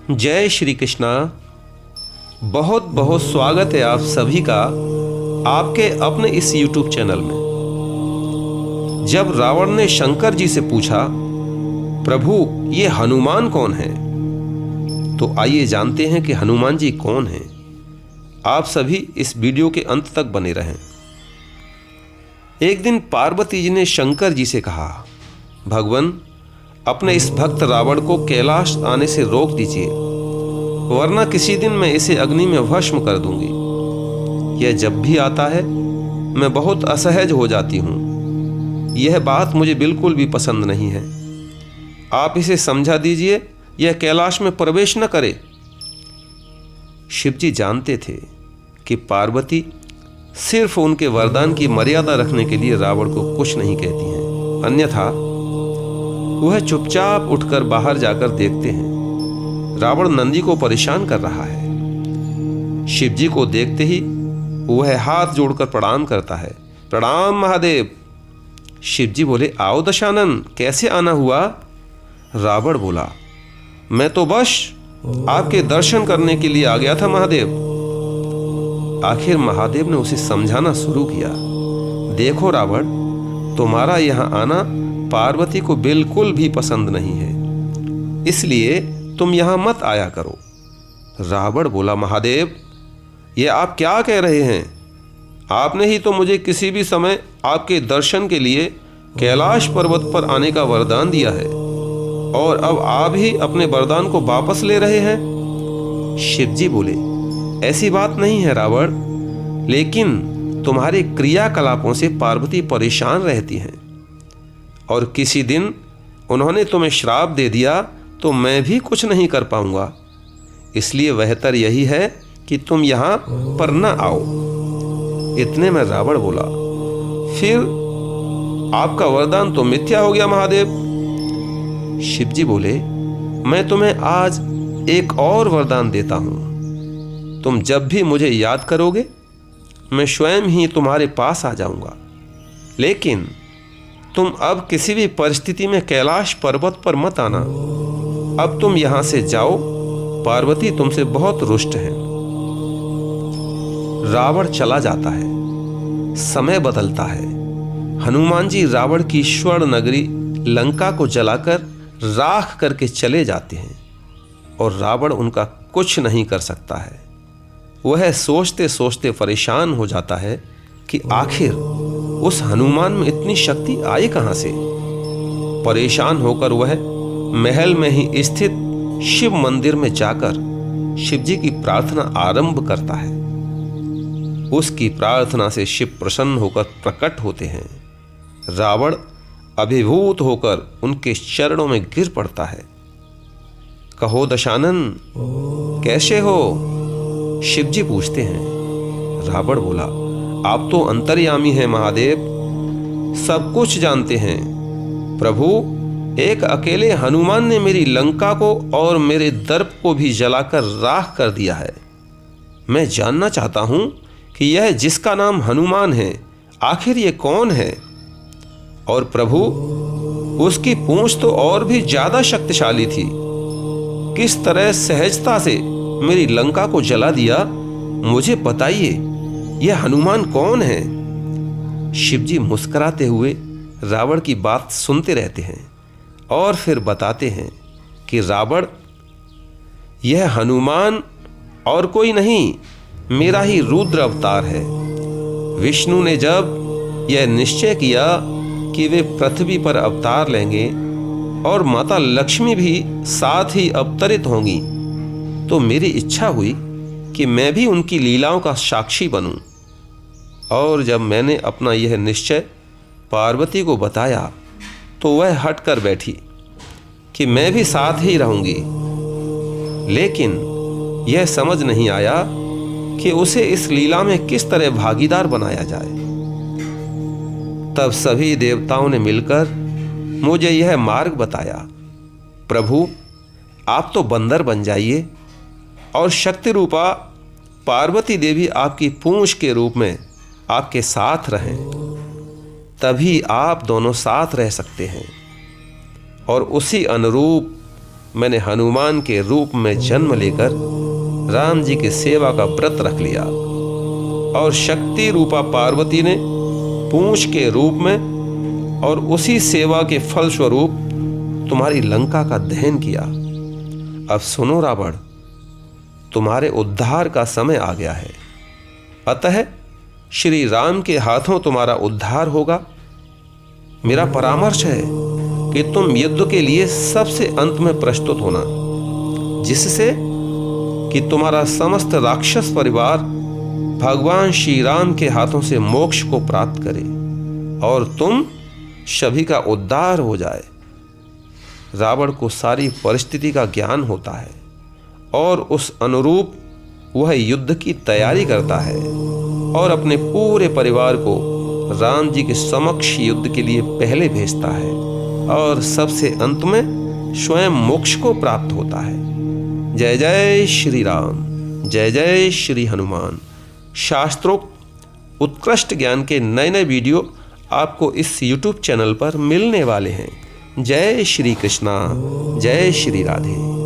जय श्री कृष्णा। बहुत बहुत स्वागत है आप सभी का आपके अपने इस YouTube चैनल में। जब रावण ने शंकर जी से पूछा, प्रभु ये हनुमान कौन है, तो आइए जानते हैं कि हनुमान जी कौन हैं। आप सभी इस वीडियो के अंत तक बने रहें। एक दिन पार्वती जी ने शंकर जी से कहा, भगवान अपने इस भक्त रावण को कैलाश आने से रोक दीजिए, वरना किसी दिन मैं इसे अग्नि में भस्म कर दूंगी। यह जब भी आता है मैं बहुत असहज हो जाती हूँ। यह बात मुझे बिल्कुल भी पसंद नहीं है। आप इसे समझा दीजिए, यह कैलाश में प्रवेश न करे। शिव जी जानते थे कि पार्वती सिर्फ उनके वरदान की मर्यादा रखने के लिए रावण को कुछ नहीं कहती हैं, अन्यथा वह चुपचाप उठकर बाहर जाकर देखते हैं रावण नंदी को परेशान कर रहा है। शिव जी को देखते ही वह हाथ जोड़कर प्रणाम करता है। प्रणाम महादेव। शिव जी बोले, आओ दशानन, कैसे आना हुआ? रावण बोला, मैं तो बस आपके दर्शन करने के लिए आ गया था महादेव। आखिर महादेव ने उसे समझाना शुरू किया, देखो रावण, तुम्हारा यहाँ आना पार्वती को बिल्कुल भी पसंद नहीं है, इसलिए तुम यहाँ मत आया करो। रावण बोला, महादेव ये आप क्या कह रहे हैं? आपने ही तो मुझे किसी भी समय आपके दर्शन के लिए कैलाश पर्वत पर आने का वरदान दिया है, और अब आप ही अपने वरदान को वापस ले रहे हैं। शिव जी बोले, ऐसी बात नहीं है रावण, लेकिन तुम्हारे क्रियाकलापों से पार्वती परेशान रहती हैं, और किसी दिन उन्होंने तुम्हें श्राप दे दिया तो मैं भी कुछ नहीं कर पाऊंगा। इसलिए बेहतर यही है कि तुम यहाँ पर न आओ। इतने में रावण बोला, फिर आपका वरदान तो मिथ्या हो गया महादेव। शिव जी बोले, मैं तुम्हें आज एक और वरदान देता हूँ। तुम जब भी मुझे याद करोगे मैं स्वयं ही तुम्हारे पास आ जाऊंगा, लेकिन तुम अब किसी भी परिस्थिति में कैलाश पर्वत पर मत आना। अब तुम यहां से जाओ, पार्वती तुमसे बहुत रुष्ट है। रावण चला जाता है। समय बदलता है। हनुमान जी रावण की स्वर्ण नगरी लंका को जलाकर राख करके चले जाते हैं, और रावण उनका कुछ नहीं कर सकता है। वह सोचते सोचते परेशान हो जाता है कि आखिर उस हनुमान में इतनी शक्ति आई कहां से। परेशान होकर वह महल में ही स्थित शिव मंदिर में जाकर शिव जी की प्रार्थना आरंभ करता है। उसकी प्रार्थना से शिव प्रसन्न होकर प्रकट होते हैं। रावण अभिभूत होकर उनके चरणों में गिर पड़ता है। कहो दशानन, कैसे हो? शिव जी पूछते हैं। रावण बोला, आप तो अंतर्यामी हैं महादेव, सब कुछ जानते हैं। प्रभु, एक अकेले हनुमान ने मेरी लंका को और मेरे दर्प को भी जलाकर राख कर दिया है। मैं जानना चाहता हूं कि यह जिसका नाम हनुमान है, आखिर ये कौन है? और प्रभु, उसकी पूंछ तो और भी ज्यादा शक्तिशाली थी। किस तरह सहजता से मेरी लंका को जला दिया, मुझे बताइए, यह हनुमान कौन है? शिव जी मुस्कुराते हुए रावण की बात सुनते रहते हैं और फिर बताते हैं कि रावण, यह हनुमान और कोई नहीं, मेरा ही रुद्र अवतार है। विष्णु ने जब यह निश्चय किया कि वे पृथ्वी पर अवतार लेंगे और माता लक्ष्मी भी साथ ही अवतरित होंगी, तो मेरी इच्छा हुई कि मैं भी उनकी लीलाओं का साक्षी बनूं। और जब मैंने अपना यह निश्चय पार्वती को बताया तो वह हट कर बैठी कि मैं भी साथ ही रहूंगी, लेकिन यह समझ नहीं आया कि उसे इस लीला में किस तरह भागीदार बनाया जाए। तब सभी देवताओं ने मिलकर मुझे यह मार्ग बताया। प्रभु, आप तो बंदर बन जाइए और शक्ति रूपा पार्वती देवी आपकी पूंछ के रूप में आपके साथ रहें, तभी आप दोनों साथ रह सकते हैं। और उसी अनुरूप मैंने हनुमान के रूप में जन्म लेकर राम जी की सेवा का व्रत रख लिया और शक्ति रूपा पार्वती ने पूंछ के रूप में और उसी सेवा के फल स्वरूप तुम्हारी लंका का दहन किया। अब सुनो रावण, तुम्हारे उद्धार का समय आ गया है। अतः श्री राम के हाथों तुम्हारा उद्धार होगा। मेरा परामर्श है कि तुम युद्ध के लिए सबसे अंत में प्रस्तुत होना, जिससे कि तुम्हारा समस्त राक्षस परिवार भगवान श्री राम के हाथों से मोक्ष को प्राप्त करे और तुम सभी का उद्धार हो जाए। रावण को सारी परिस्थिति का ज्ञान होता है और उस अनुरूप वह युद्ध की तैयारी करता है और अपने पूरे परिवार को राम जी के समक्ष युद्ध के लिए पहले भेजता है और सबसे अंत में स्वयं मोक्ष को प्राप्त होता है। जय जय श्री राम, जय जय श्री हनुमान। शास्त्रोक्त उत्कृष्ट ज्ञान के नए नए वीडियो आपको इस YouTube चैनल पर मिलने वाले हैं। जय श्री कृष्णा, जय श्री राधे।